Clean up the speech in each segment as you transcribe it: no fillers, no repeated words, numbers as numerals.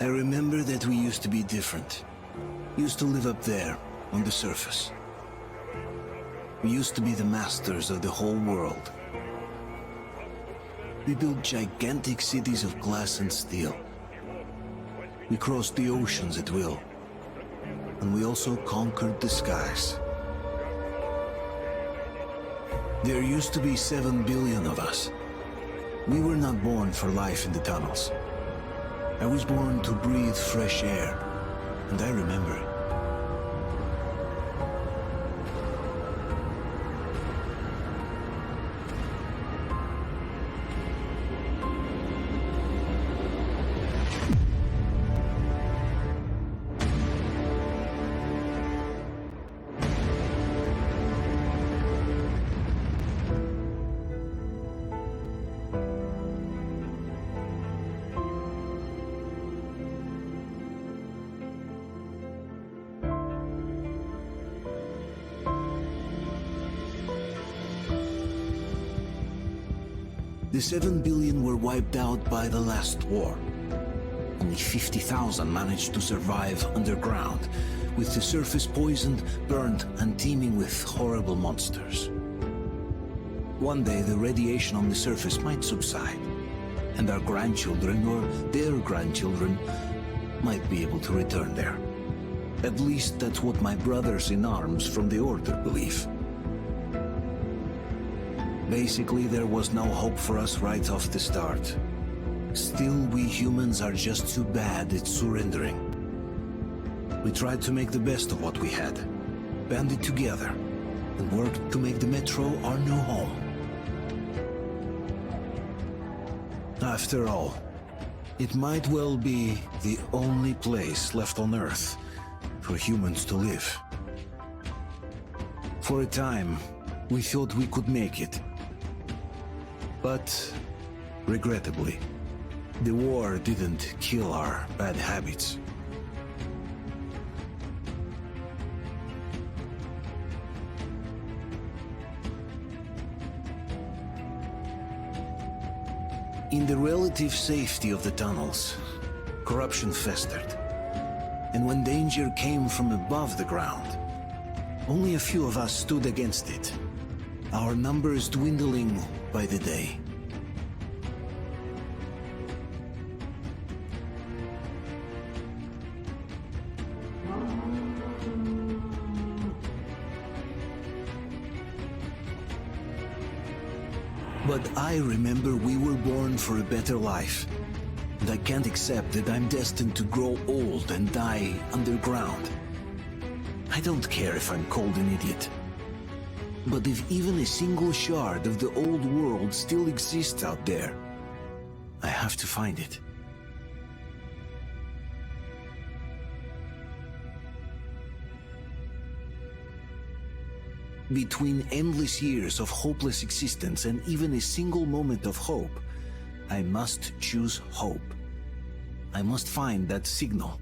I remember that we used to be different. Used to live up there, on the surface. We used to be the masters of the whole world. We built gigantic cities of glass and steel. We crossed the oceans at will. And we also conquered the skies. There used to be 7 billion of us. We were not born for life in the tunnels. I was born to breathe fresh air, and I remember it. The 7 billion were wiped out by the last war. Only 50,000 managed to survive underground, with the surface poisoned, burned, and teeming with horrible monsters. One day the radiation on the surface might subside, and our grandchildren or their grandchildren might be able to return there. At least that's what my brothers in arms from the Order believe. Basically, there was no hope for us right off the start. Still, we humans are just too bad at surrendering. We tried to make the best of what we had, banded together, and worked to make the Metro our new home. After all, it might well be the only place left on Earth for humans to live. For a time, we thought we could make it. But, regrettably, the war didn't kill our bad habits. In the relative safety of the tunnels, corruption festered. And when danger came from above the ground, only a few of us stood against it, our numbers dwindling by the day. But I remember we were born for a better life, and I can't accept that I'm destined to grow old and die underground. I don't care if I'm called an idiot. But if even a single shard of the old world still exists out there, I have to find it. Between endless years of hopeless existence and even a single moment of hope, I must choose hope. I must find that signal.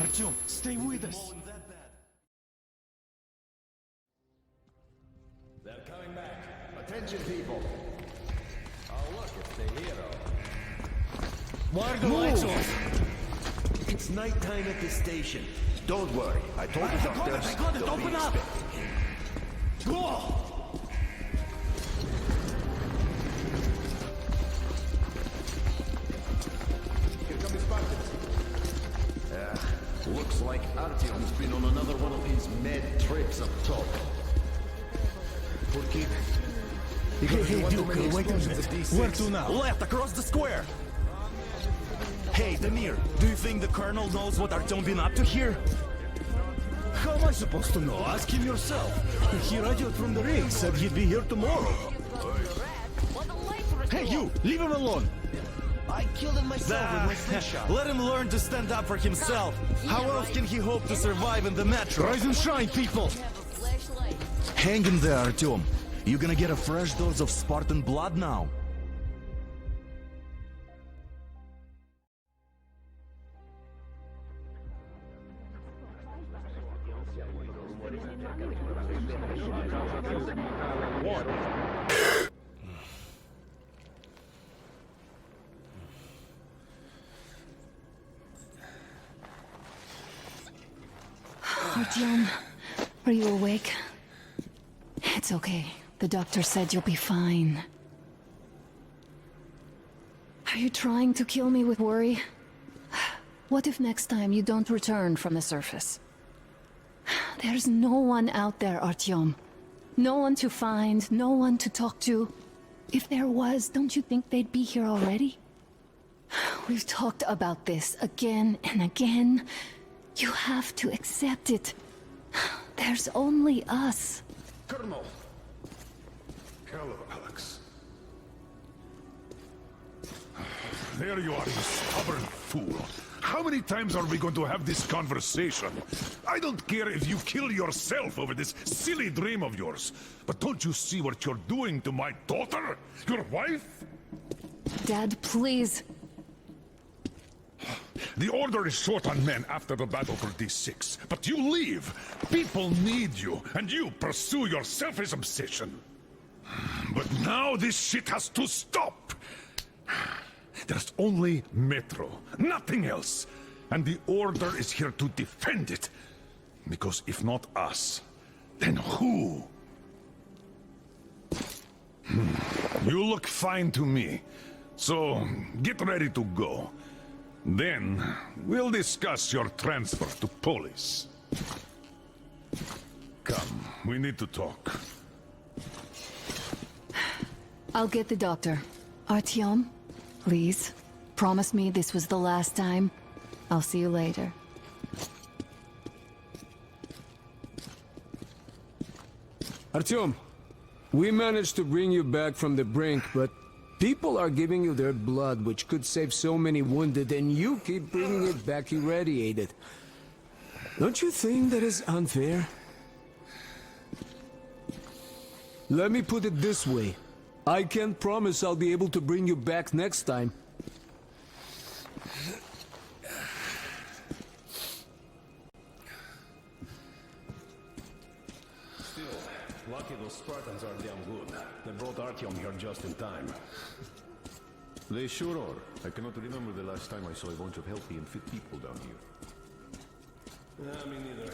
Артем, stay with us. They're coming back. Attention, people. Oh, look, it's the hero. Why are the lights off? It's nighttime at the station. Don't worry. I told the doctors. I got it. they'll be Open up. expecting him. Go! Here come his buckets. Looks like Artyom's been on another one of his mad trips up top. Hey, Duke, wait a minute. Where to now? Left, across the square! Hey, Damir, do you think the Colonel knows what Artyom been up to here? How am I supposed to know? Ask him yourself. He radioed from the rig, said he'd be here tomorrow. Hey, you! Leave him alone! I killed him myself with my slingshot. Let him learn to stand up for himself. How else can he hope to survive in the metro? Rise and shine, people! Hang in there, Artyom. You're gonna get a fresh dose of Spartan blood now. Artyom, are you awake? It's okay. The doctor said you'll be fine. Are you trying to kill me with worry? What if next time you don't return from the surface? There's no one out there, Artyom. No one to find, no one to talk to. If there was, don't you think they'd be here already? We've talked about this again and again. You have to accept it. There's only us. Colonel! Hello, Alex. There you are, you stubborn fool. How many times are we going to have this conversation? I don't care if you kill yourself over this silly dream of yours, but don't you see what you're doing to my daughter? Your wife? Dad, please. The Order is short on men after the battle for D6, but you leave. People need you, and you pursue your selfish obsession. But now this shit has to stop. There's only Metro, nothing else. And the Order is here to defend it. Because if not us, then who? You look fine to me. So, get ready to go. Then, we'll discuss your transfer to Polis. Come, we need to talk. I'll get the doctor. Artyom, please. Promise me this was the last time. I'll see you later. Artyom, we managed to bring you back from the brink, but people are giving you their blood, which could save so many wounded, and you keep bringing it back irradiated. Don't you think that is unfair? Let me put it this way. I can't promise I'll be able to bring you back next time. Lucky those Spartans are damn good. They brought Artyom here just in time. They sure are. I cannot remember the last time I saw a bunch of healthy and fit people down here. Me neither.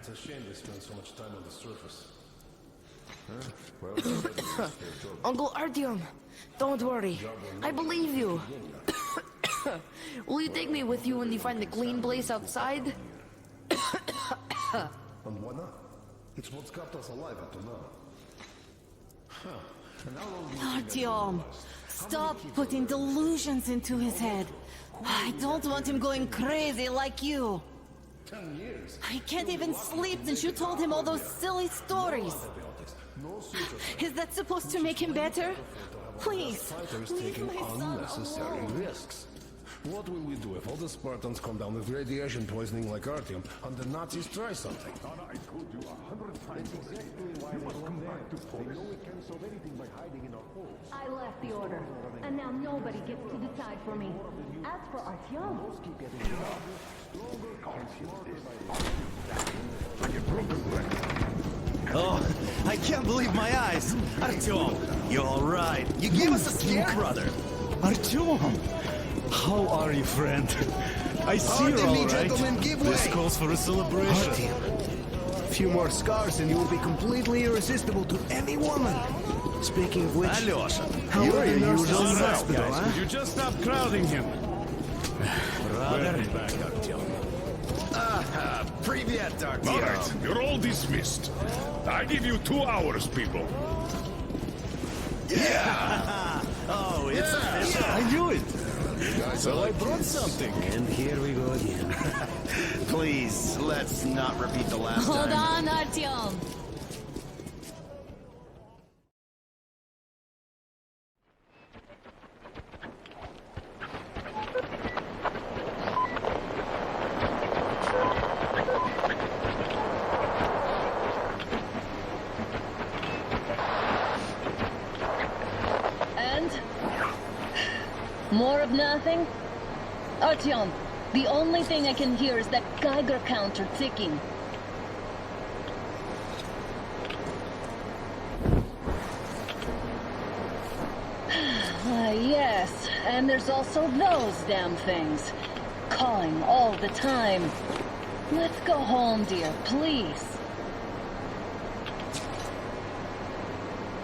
It's a shame they spend so much time on the surface. Well, Uncle Artyom, don't worry. I believe you. Will you take me with you when you find the clean place outside? and why not? It's what's kept us alive up to now. And how long do you Artyom, stop putting delusions into his head. I don't want him going crazy like you. 10 years? I can't even sleep since you told him all those silly stories. Is that supposed to make him better? Please, Fighters leave taking my son unnecessary alone. risks. What will we do if all the Spartans come down with radiation poisoning like Artyom and the Nazis try something? I told you 100 times already. You must come back to Polis. I left the Order, and now nobody gets to decide for me. As for Artyom... Oh, I can't believe my eyes. Artyom, you're all right. You gave us a scare, brother. Artyom! How are you, friend? I see you're Pardon me, all right. gentlemen, give This way. calls for a celebration. A few more scars and you will be completely irresistible to any woman. Speaking of which, Alyosha, how are you? You was All in the right, hospital, guys, huh? could you just stop crowding him? brother. Back, Artyom. Привет, All Artyom. right, you're all dismissed. I give you 2 hours, people. Oh, it's official. I knew it! So I brought something. And here we go again. Please, let's not repeat the last Hold time. on, Artyom. And? More of nothing? Artyom, the only thing I can hear is that Geiger counter ticking. And there's also those damn things. Calling all the time. Let's go home, dear, please.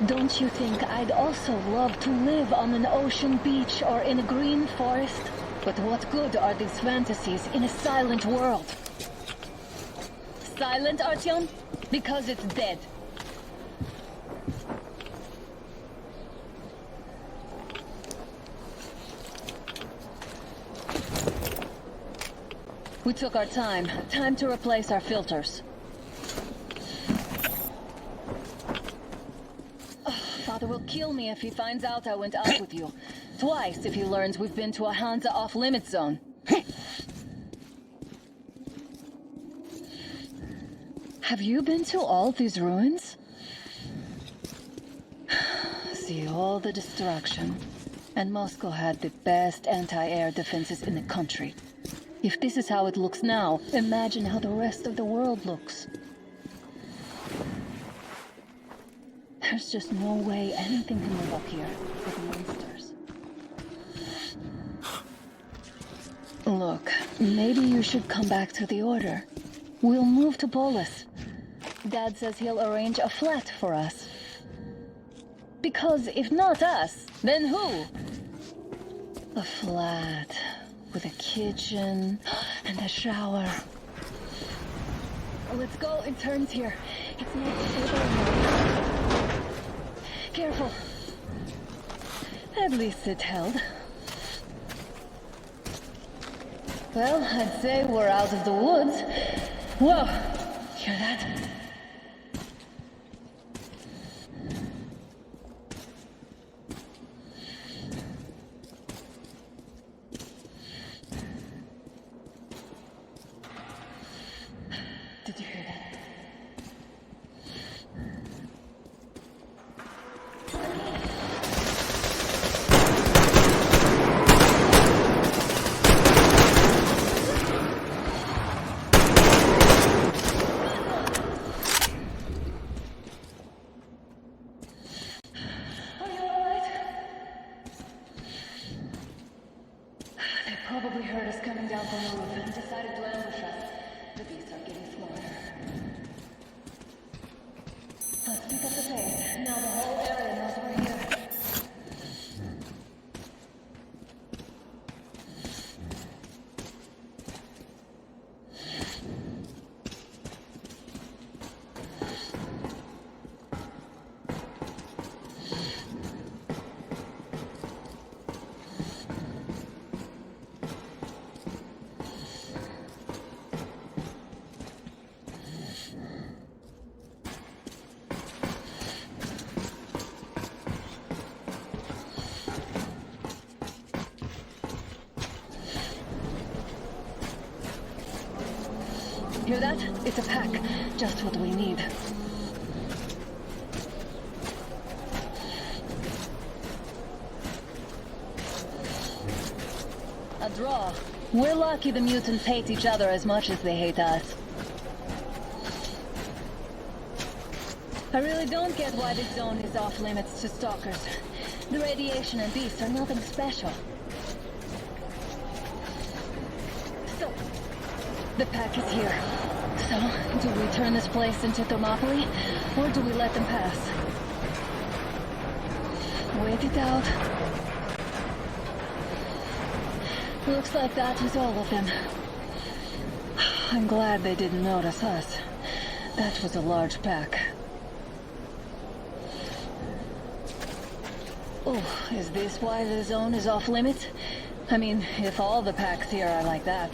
Don't you think I'd also love to live on an ocean beach or in a green forest? But what good are these fantasies in a silent world? Silent, Artyom? Because it's dead. We took our time. Time to replace our filters. Father will kill me if he finds out I went out with you. Twice if he learns we've been to a Hansa off-limit zone. Have you been to all these ruins? See all the destruction. And Moscow had the best anti-air defenses in the country. If this is how it looks now, imagine how the rest of the world looks. There's just no way anything can live up here with monsters. Look, maybe you should come back to the Order. We'll move to Polis. Dad says he'll arrange a flat for us. Because if not us, then who? A flat with a kitchen and a shower. Let's go, it turns here. It's not stable anymore. Careful. At least it held. Well, I'd say we're out of the woods. Whoa! Hear that? Did you hear that? Probably heard us coming down from the roof and decided to ambush us. The beasts are getting smaller. Let's pick up the pace. Now the whole area knows we're here. Hear that? It's a pack. Just what we need. A draw. We're lucky the mutants hate each other as much as they hate us. I really don't get why this zone is off limits to stalkers. The radiation and beasts are nothing special. So, the pack is here. So, do we turn this place into Thermopylae, or do we let them pass? Wait it out. Looks like that is all of them. I'm glad they didn't notice us. That was a large pack. Oh, is this why the zone is off limits? I mean, if all the packs here are like that.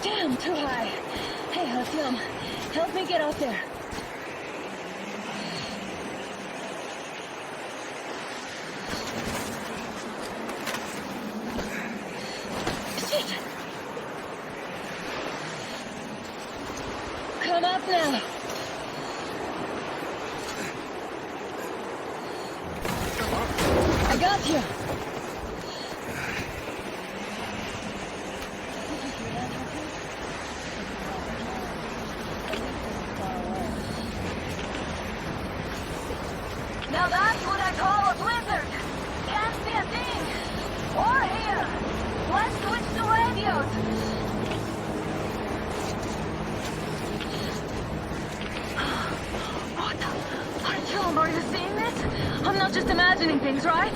Damn, too high. Hey, Artyom, help me get out there. up now. I got you. Now that's what I call a blizzard. Can't see a thing. Or hear. Let's switch to radios. What? Artyom, are you seeing this? I'm not just imagining things, right?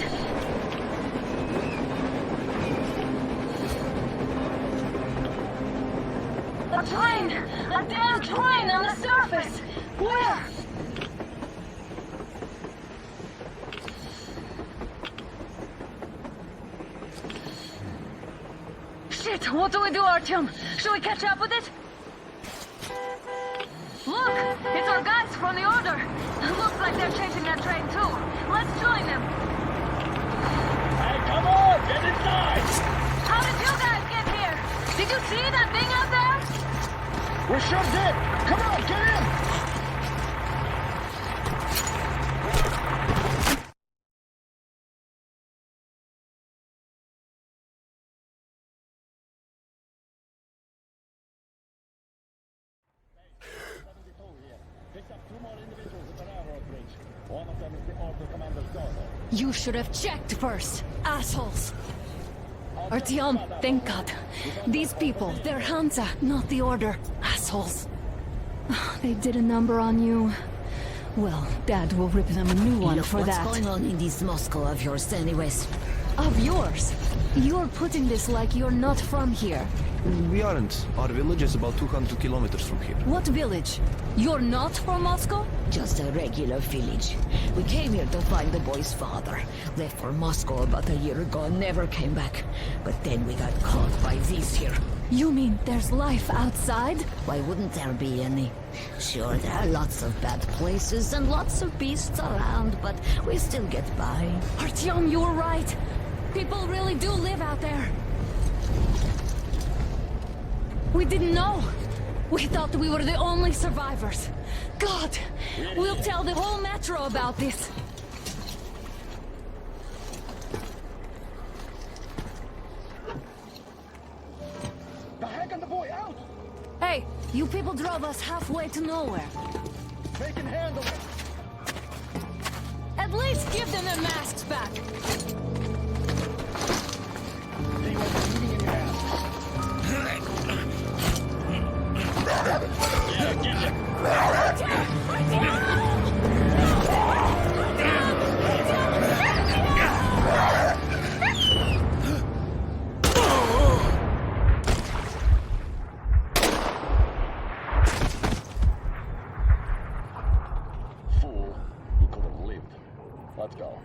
A train! A damn train on the surface! Where? Shit, what do we do, Artyom? Should we catch up with it? Look! It's our guys from the Order! Looks like they're chasing that train too. Let's join them! Hey, come on! Get inside! How did you guys get here? Did you see that thing out there? We sure did! Come on, get in! You should have checked first, assholes! Artyom, thank God. These people, they're Hansa, not the Order. Assholes. They did a number on you. Well, Dad will rip them a new one for that. What's going on in this Moscow of yours anyways? Of yours? You're putting this like you're not from here. We aren't. Our village is about 200 kilometers from here. What village? You're not from Moscow? Just a regular village. We came here to find the boy's father. Left for Moscow about a year ago and never came back. But then we got caught by these here. You mean there's life outside? Why wouldn't there be any? Sure, there are lots of bad places and lots of beasts around, but we still get by. Artyom, you're right. People really do live out there. We didn't know. We thought we were the only survivors. God, we'll tell the whole metro about this. The heck and the boy out! Hey, you people drove us halfway to nowhere. They can handle it! At least give them their masks back. They were bleeding in half. Yeah, get it! Fool, you could have lived. Let's go.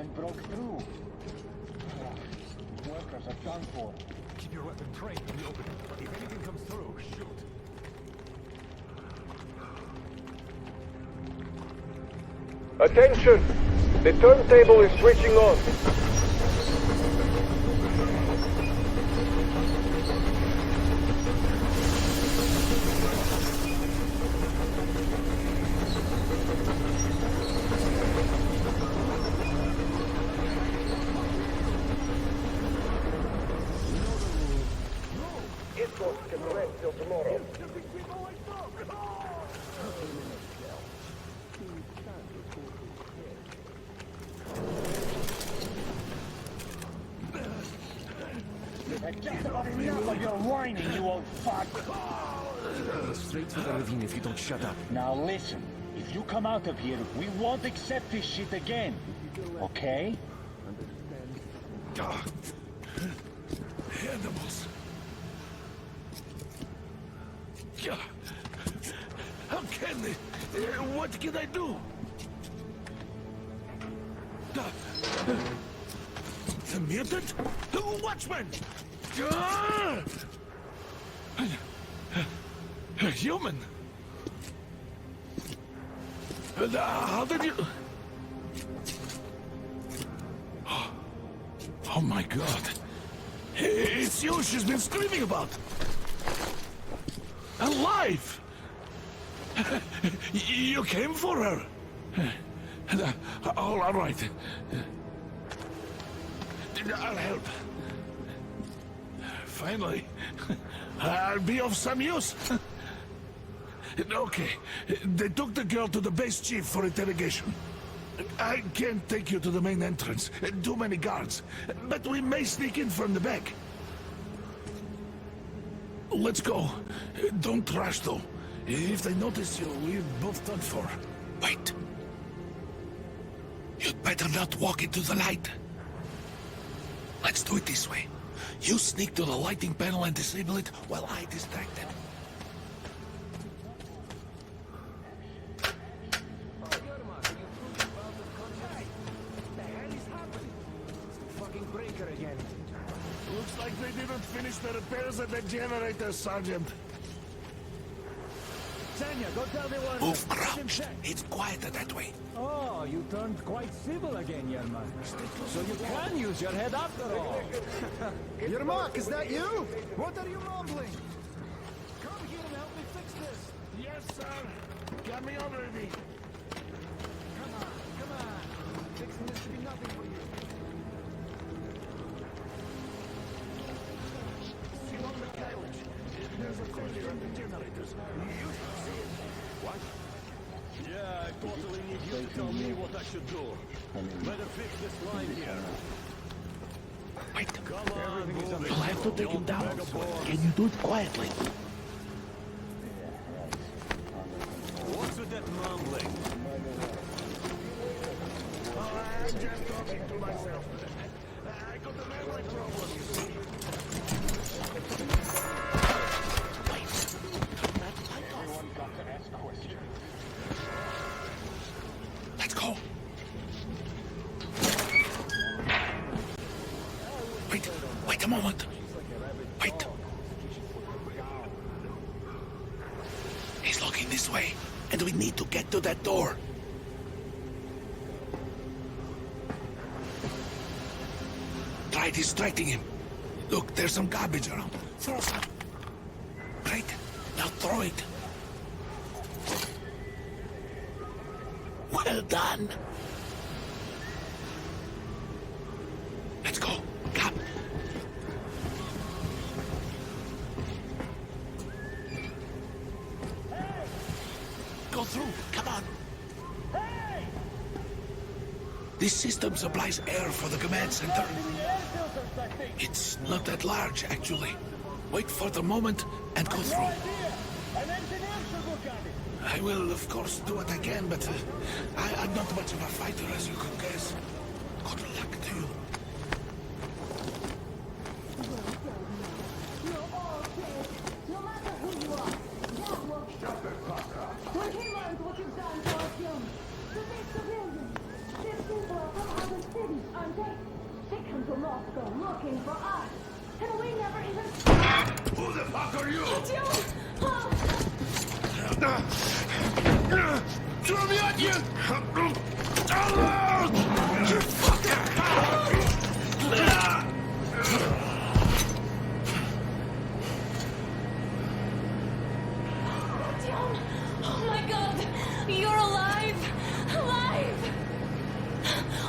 and broke through. Workers are done for. Keep your weapon trained in the open. If anything comes through, shoot. Attention! The turntable is switching on. Just about enough of your whining, you old fuck! Straight for the ravine if you don't shut up. Now listen, if you come out of here, we won't accept this shit again. Okay? Animals. How can they? What can I do? The mutant? Watchman! Human? How did you... Oh my god. It's you she's been screaming about. Alive! You came for her. All right. I'll help. Finally, I'll be of some use. Okay, they took the girl to the base chief for interrogation. I can't take you to the main entrance. Too many guards. But we may sneak in from the back. Let's go. Don't rush, though. If they notice you, we're both done for. Wait. You'd better not walk into the light. Let's do it this way. You sneak to the lighting panel and disable it while I distract them. Looks like they didn't finish the repairs at the generator, Sergeant. Sanya, go tell the one. Move crouched. It's quieter that way. Oh, you turned quite civil again, Yermak. So you can use your head after all. Yermak, is that you? What are you mumbling? Come here and help me fix this. Yes, sir. Got me already. Come on. Fixing this should be nothing for you. See on the carriage. There's a failure in the generators. You should see it. What? Yeah, I totally need you to tell me what I should do. Better fix this line here. Wait. Come on, move it. You'll have to take him down. Can you do it quietly? What's with that mumbling? I'm just talking to myself. I got a memory problem, you see. Let's go. Wait a moment. Wait. He's looking this way, and we need to get to that door. Try distracting him. Look, there's some garbage around. Throw some. Great. Now throw it. Well done. Let's go. Come. Go through. Come on. Hey! This system supplies air for the command center. It's not that large, actually. Wait for the moment and go through. An engineer should look at it. I will, of course, do what I can, but I'm not much of a fighter, as you could guess. Good luck to you. You're all dead. No matter who you are. That will... When he learns what you've done to our children, to these civilians, these people are from other cities. Hunter. They come to Moscow looking for us. And we never even... Who the fuck are you? Throw me at you! Oh my god! You're alive! Alive!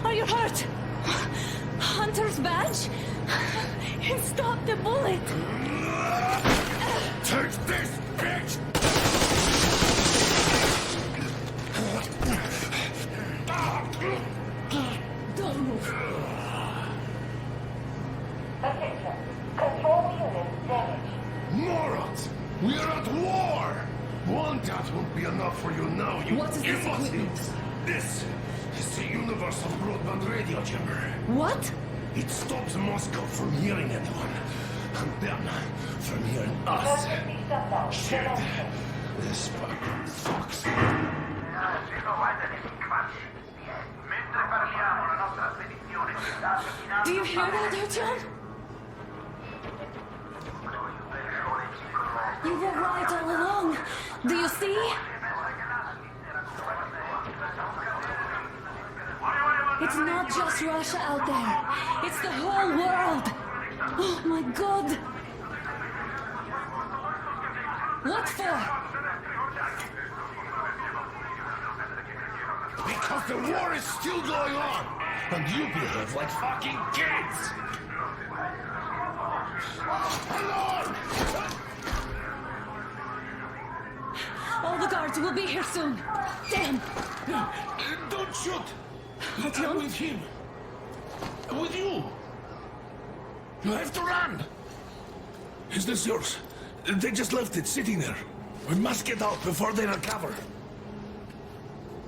Are you hurt? Hunter's badge? It stopped the bullet! Take this, bitch! Don't move. Attention. Control unit damaged. Morons! We're at war! One tap won't be enough for you now, you What is this imbeciles! This is the Universal Broadband Radio Jammer. What? It stops Moscow from hearing anyone, and them from hearing us. Shit! This fucking sucks. Do you hear that, Artyom? You were right all along. Do you see? It's not just Russia out there. It's the whole world. Oh my god. What for? Because the war is still going on, and you behave like fucking kids! Alone! All the guards will be here soon. Damn. Don't shoot! Artyom? I'm with him. With you. You have to run. Is this yours? They just left it sitting there. We must get out before they recover.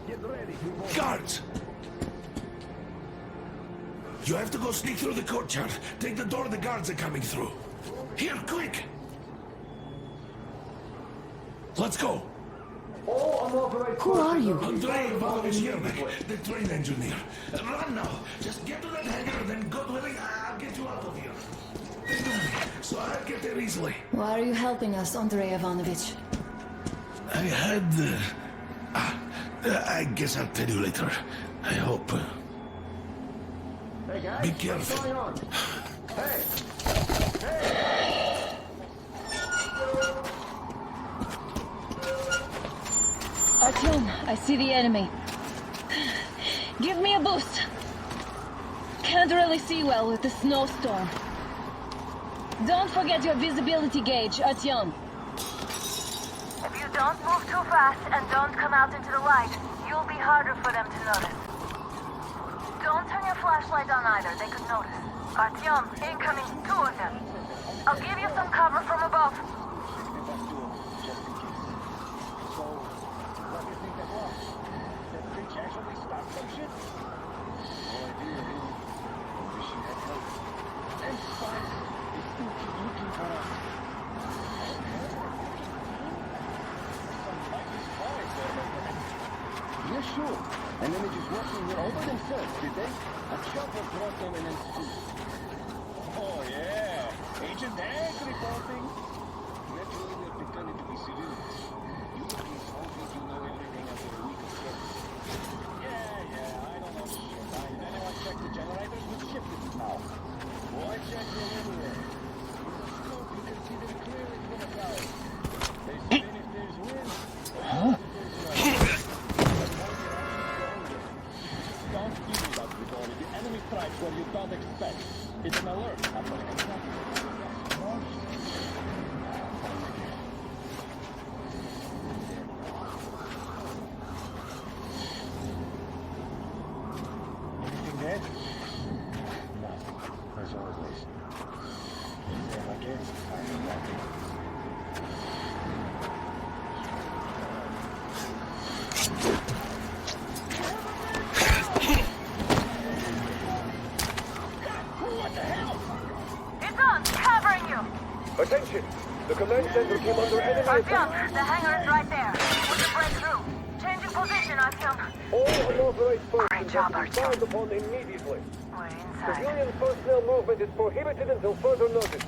Get ready. Guards! You have to go sneak through the courtyard. Take the door the guards are coming through. Here, quick! Let's go. All unauthorized Who are you? Andrei Ivanovich Yermak, the train engineer. Run now. Just get to that hangar, then God willing, I'll get you out of here. They know me, so I'll get there easily. Why are you helping us, Andrei Ivanovich? I had... I guess I'll tell you later. I hope. Hey guys, Be what's careful. going on? Hey! Artyom, I see the enemy. Give me a boost. Can't really see well with the snowstorm. Don't forget your visibility gauge, Artyom. If you don't move too fast and don't come out into the light, you'll be harder for them to notice. Don't turn your flashlight on either, they could notice. Artyom, incoming, 2 of them. I'll give you some cover from above. Yes, sure. And then they just walking here over themselves, did they? A chopper brought them and then scooped. Oh, yeah. Agent Hank reporting. Naturally, they're pretending to be civilians. You please hope you know everything after a week of service. Yeah, I don't know shit. Anyone check the generators? We shifted it now. Boy, check them everywhere. With a scope, you can see them clearly from a cloud. They say if there's wind, Huh? don't give it up, Grigori. The enemy strikes where you don't expect. It's an alert. I'm gonna come Anything dead? No. As always. Same again. I'm happy. It's on, covering you. Attention! The command center came under enemy Artyom, attack. the hangar is right there. We can break through. Changing position, Artyom. All unauthorized Great persons job, have to be Artyom. fired upon immediately. We We're inside. Civilian personnel movement is prohibited until further notice.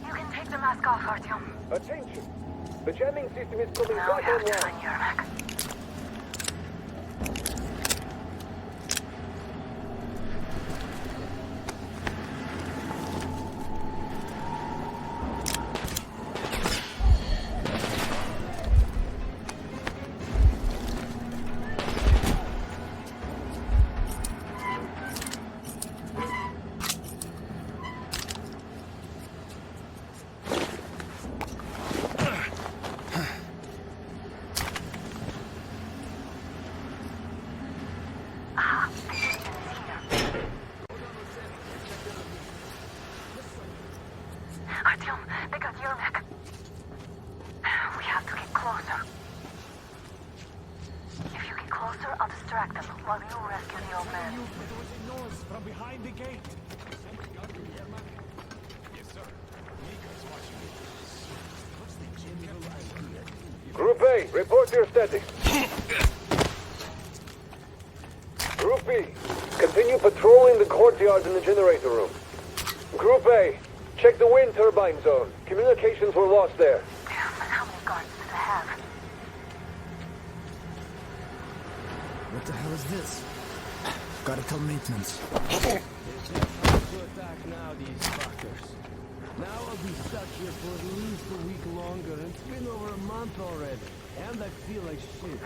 You can take the mask off, Artyom. Attention! The jamming system is coming Now back we have to online. find Yermak. Artyom, they got Yermak. We have to get closer. If you get closer, I'll distract them while you rescue the old man. From behind the gate. Group A, report your status. Group B, continue patrolling the courtyard in the generator room. Group A, check the wind turbine zone. Communications were lost there. How many guards do they have? What the hell is this? Gotta tell maintenance. To attack now, these fuckers. Now I'll be stuck here for at least a week longer. It's been over a month already, and I feel like shit.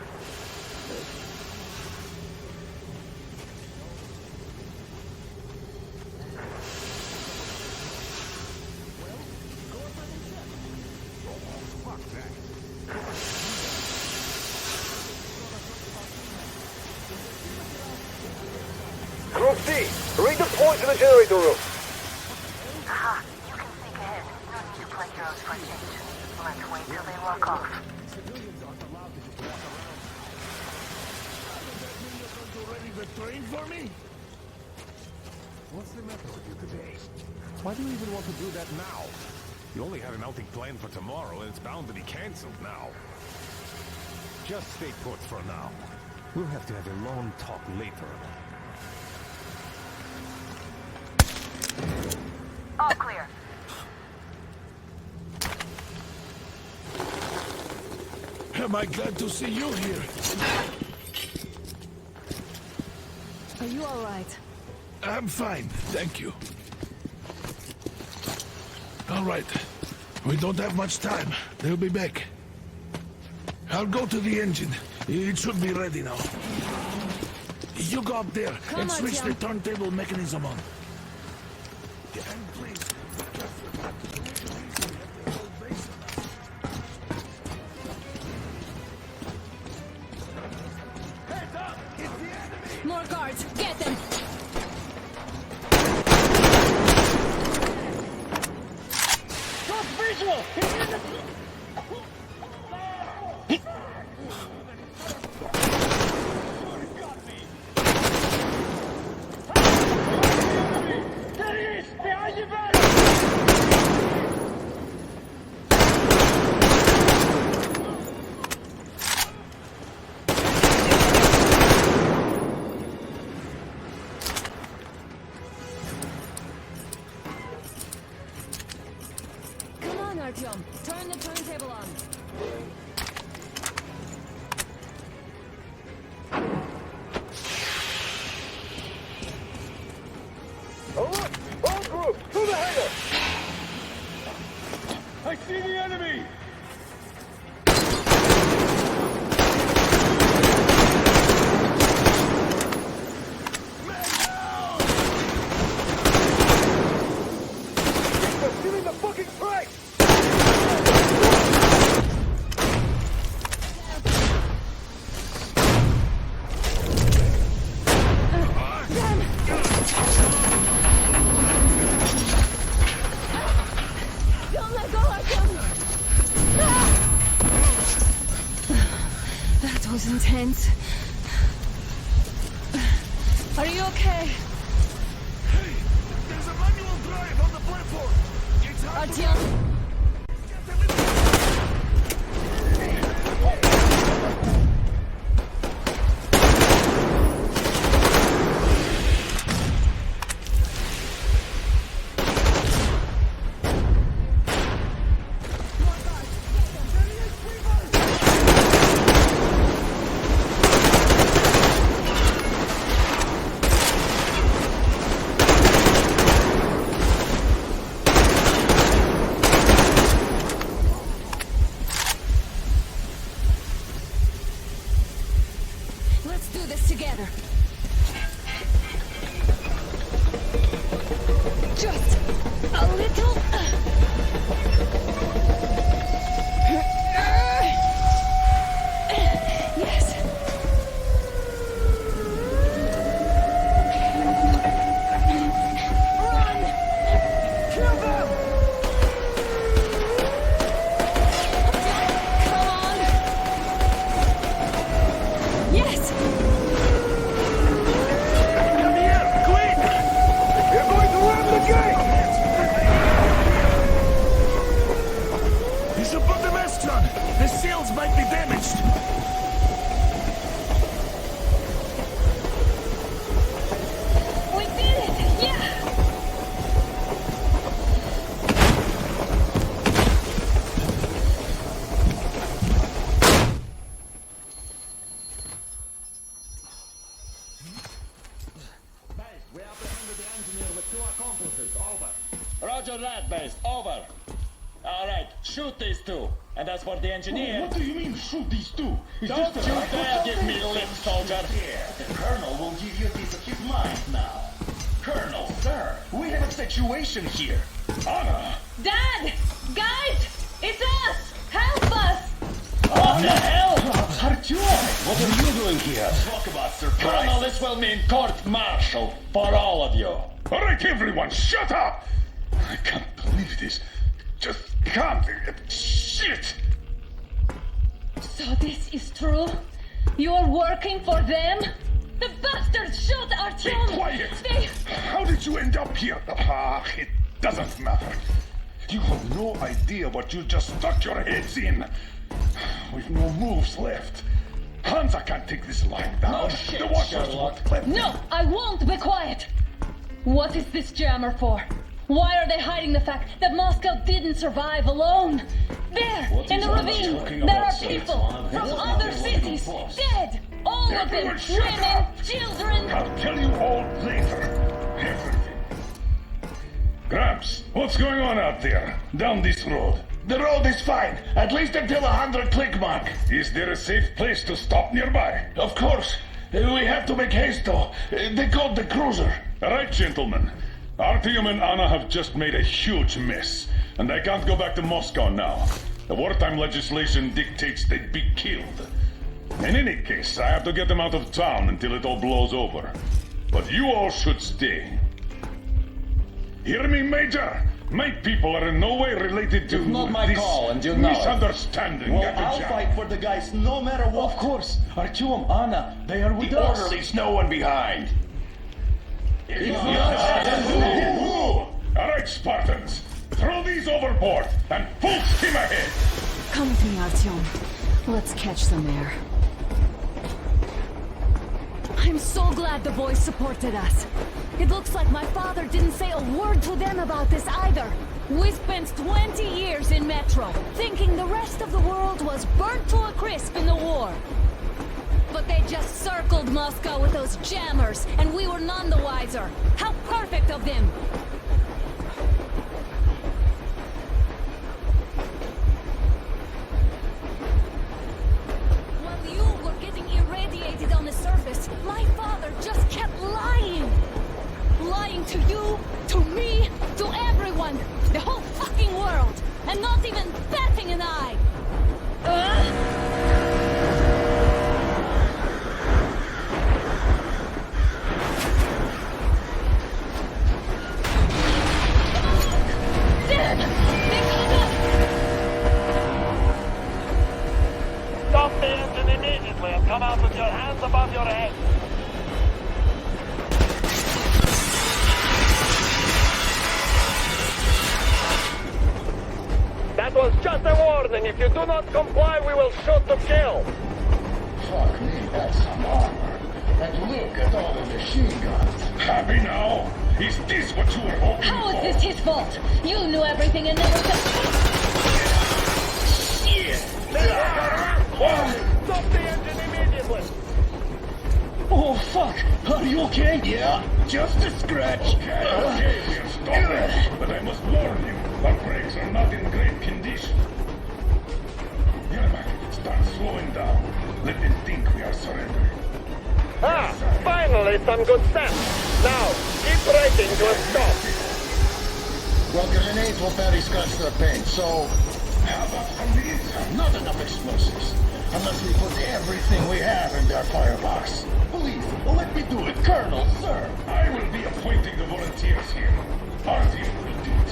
Group C, redeploy to the generator room. Aha, you can sneak ahead. No need to play heroes for a change. Let's wait till they walk off. Already betrayed for me? What's the matter with you today? Why do you even want to do that now? You only had an outing planned for tomorrow, and it's bound to be cancelled now. Just stay put for now. We'll have to have a long talk later. All clear. Am I glad to see you here? Are you all right? I'm fine, thank you. All right. We don't have much time. They'll be back. I'll go to the engine. It should be ready now. You go up there and switch the turntable mechanism on. And please, More guards! Get them! Come on, Artyom. Turn the turntable on. All right, all groups, to the hangar! I see the enemy! They're stealing the fucking train! Don't let go, Artyom! That was intense. Are you okay? hey, there's a manual drive on the platform. It's hard to Artyom? together. Just a little. Yes. Run! Kill them! Come on! Yes! Come here, quick! We're going to run the gate! You should put the mast on. The sails might be damaged. We did it! Yeah! We apprehended the engineer with 2 accomplices. Over. Roger that, base. Over. All right, shoot these 2. And as for the engineer... What do you mean, shoot these 2? Don't you dare give me lip, soldier! Here, the Colonel will give you a piece of his mind now. Colonel, sir, we have a situation here. Anna! Dad! Guys! It's us! Help us! What the hell? Artyom, what are you doing here? Talk about surprise. Colonel, this will mean court-martial for all of you. All right, everyone, shut up! I can't believe this. Just can't. Shit! So this is true? You're working for them? The bastards shot Artyom! Be quiet! They... How did you end up here? Ah, it doesn't matter. You have no idea what you just stuck your heads in. We've no moves left. Hansa can't take this line down. No shit, the waters Sherlock. won't let No, I won't be quiet! What is this jammer for? Why are they hiding the fact that Moscow didn't survive alone? There, in the ravine, there are people from other cities, dead! All of them, Everyone shut women, up. children! I'll tell you all later. Everything. Gramps, what's going on out there? Down this road? The road is fine, at least until 100 click mark. Is there a safe place to stop nearby? Of course. We have to make haste though. They called the cruiser. All right, gentlemen. Artyom and Anna have just made a huge mess, and they can't go back to Moscow now. The wartime legislation dictates they'd be killed. In any case, I have to get them out of town until it all blows over. But you all should stay. Hear me, Major? My people are in no way related to It's not my this call, and you know it. misunderstanding. Well, at the I'll job. fight for the guys no matter what. Of course, Artyom, Anna, they are with The us. orderlies, no one behind. All right, Spartans. Throw these overboard and full steam ahead. Come with me, Artyom. Let's catch some air. I'm so glad the boys supported us. It looks like my father didn't say a word to them about this either. We spent 20 years in Metro, thinking the rest of the world was burnt to a crisp in the war. But they just circled Moscow with those jammers, and we were none the wiser. How perfect of them! While you were getting irradiated on the surface, my father just kept lying. Lying to you, to me, to everyone, the whole fucking world, and not even batting an eye. Dad! They got us! Stop the engine immediately and come out with your hands above your head. That was just a warning. If you do not comply, we will shoot to kill. Fuck me, that's some armor. And look at all the machine guns. Happy now? Is this what you were hoping How for? is this his fault? You knew everything and never said... Shit! Stop the engine immediately. Oh, fuck. Are you okay? Yeah, just a scratch. Okay, we're stopping. But I must warn you, our brakes are not in great condition. Yermak, start slowing down. Let them think we are surrendering. Ah, finally some good sense. Now, keep braking to a stop. Well, grenades will barely scratch their paint, so... How about some of these? Not enough explosives. Unless we put everything we have in their firebox. Please, let me do it, Colonel, sir. I will be appointing the volunteers here. Artyom will do it.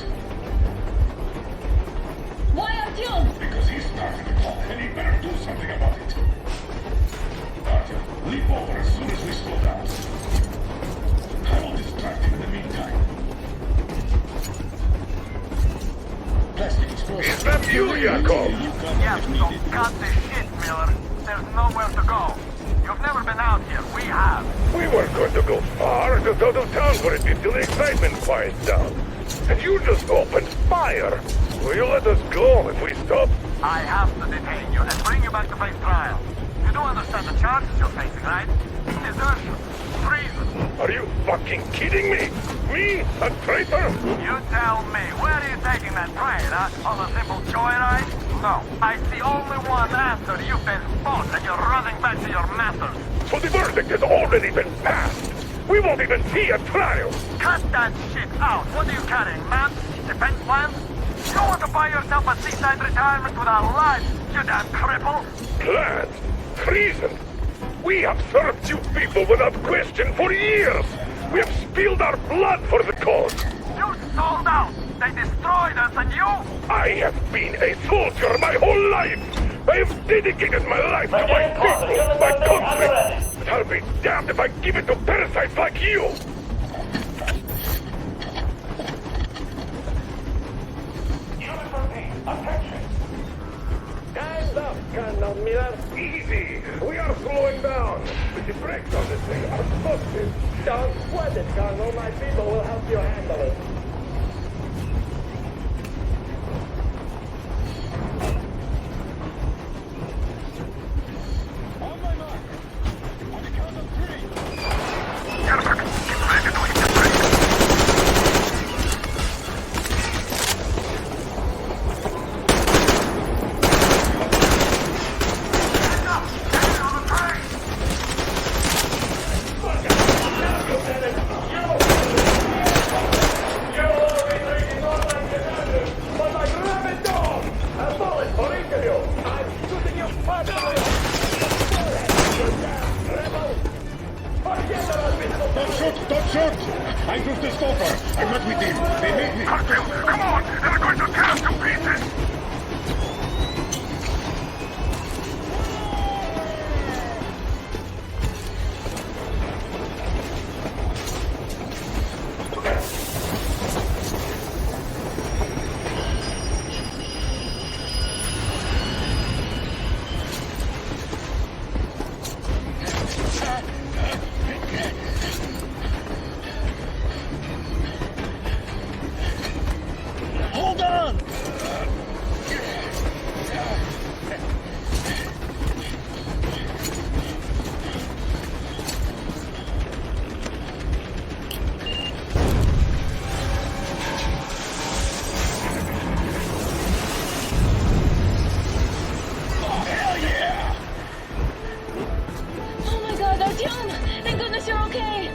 Why Artyom? Because he started it all, and he better do something about it. Artyom, leap over as soon as we slow down. I will distract him in the meantime. Plastic explosives. Is that you, Yakov? Yes, so cut the shit, Miller. There's nowhere to go. You've never been out here. We have. We weren't going to go far, just out of town for it until the excitement quiets down. And you just opened fire. Will you let us go if we stop? I have to detain you and bring you back to face trial. You do understand the charges you're facing, right? Desertion. Treason. Are you fucking kidding me? Me? A traitor? You tell me. Where are you taking that train, huh? On a simple joyride? No. I see only one answer. You've been fought and you're running back to your masters. So the verdict has already been passed. We won't even see a trial. Cut that shit out. What are you carrying, man? Defense plans? You want to buy yourself a seaside retirement without life, you damn cripple? Plans? Treason? We have served you people without question for years. We have spilled our blood for the cause. You sold out. They destroyed us, and you? I have been a soldier my whole life. I have dedicated my life to my people, my country. But I'll be damned if I give it to parasites like you. Time's up, Colonel Miller. Easy. We are slowing down. But the brakes on this thing are busted. Don't sweat it, Colonel. My people will help you handle it. On my mark. On the count of 3. Get ready to hit the brakes. Don't shoot! I took the stopper. I met with him. They made me... Artyom, come on! They're going to tear us to pieces! Hold on! Oh my god, Artyom! Thank goodness you're okay!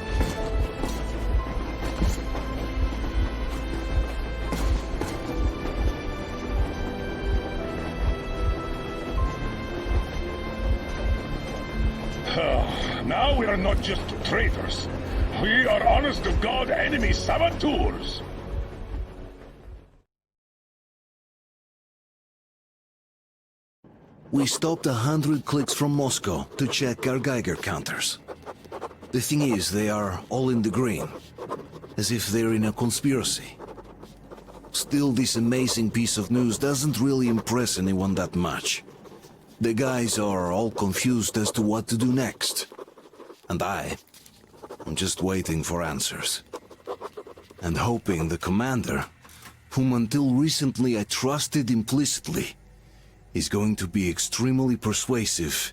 Now we are not just traitors. We are honest-to-God enemy saboteurs. We stopped 100 clicks from Moscow to check our Geiger counters. The thing is, they are all in the green, as if they're in a conspiracy. Still, this amazing piece of news doesn't really impress anyone that much. The guys are all confused as to what to do next. And I'm just waiting for answers. And hoping the commander, whom until recently I trusted implicitly, is going to be extremely persuasive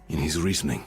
in his reasoning.